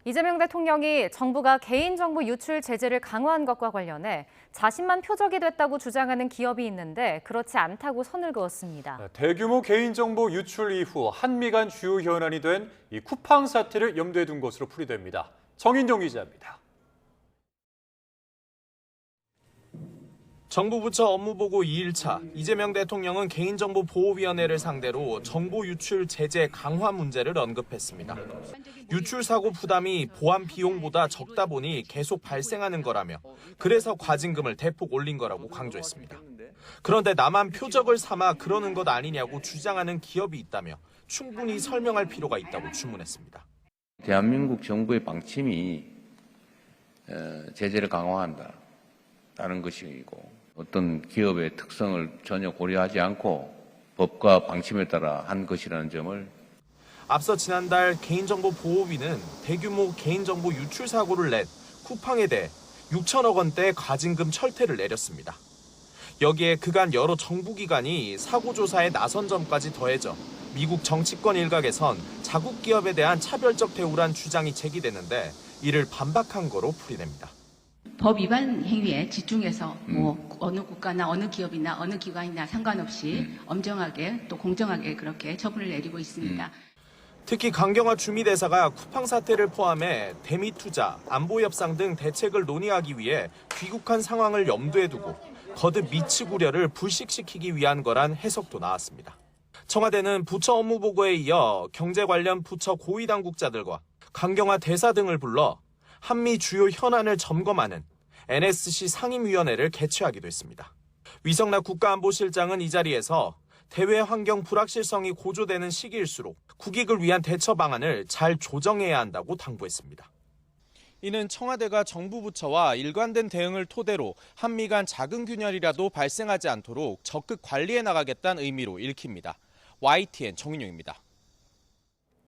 이재명 대통령이 정부가 개인정보 유출 제재를 강화한 것과 관련해 자신만 표적이 됐다고 주장하는 기업이 있는데 그렇지 않다고 선을 그었습니다. 대규모 개인정보 유출 이후 한미 간 주요 현안이 된 이 쿠팡 사태를 염두에 둔 것으로 풀이됩니다. 정인종 기자입니다. 정부 부처 업무보고 2일차, 이재명 대통령은 개인정보보호위원회를 상대로 정보 유출 제재 강화 문제를 언급했습니다. 유출 사고 부담이 보안 비용보다 적다 보니 계속 발생하는 거라며 그래서 과징금을 대폭 올린 거라고 강조했습니다. 그런데 나만 표적을 삼아 그러는 것 아니냐고 주장하는 기업이 있다며 충분히 설명할 필요가 있다고 주문했습니다. 대한민국 정부의 방침이 제재를 강화한다는 것이고 어떤 기업의 특성을 전혀 고려하지 않고 법과 방침에 따라 한 것이라는 점을 앞서 지난달 개인정보보호위는 대규모 개인정보 유출 사고를 낸 쿠팡에 대해 6천억 원대 과징금 철퇴를 내렸습니다. 여기에 그간 여러 정부기관이 사고 조사에 나선 점까지 더해져 미국 정치권 일각에선 자국 기업에 대한 차별적 대우란 주장이 제기되는데 이를 반박한 거로 풀이됩니다. 법 위반 행위에 집중해서 어느 국가나 어느 기업이나 어느 기관이나 상관없이 엄정하게 또 공정하게 그렇게 처분을 내리고 있습니다. 특히 강경화 주미대사가 쿠팡 사태를 포함해 대미 투자, 안보 협상 등 대책을 논의하기 위해 귀국한 상황을 염두에 두고 거듭 미측 우려를 불식시키기 위한 거란 해석도 나왔습니다. 청와대는 부처 업무 보고에 이어 경제 관련 부처 고위 당국자들과 강경화 대사 등을 불러 한미 주요 현안을 점검하는 NSC 상임위원회를 개최하기도 했습니다. 위성락 국가안보실장은 이 자리에서 대외 환경 불확실성이 고조되는 시기일수록 국익을 위한 대처 방안을 잘 조정해야 한다고 당부했습니다. 이는 청와대가 정부 부처와 일관된 대응을 토대로 한미 간 작은 균열이라도 발생하지 않도록 적극 관리해 나가겠다는 의미로 읽힙니다. YTN 정인용입니다.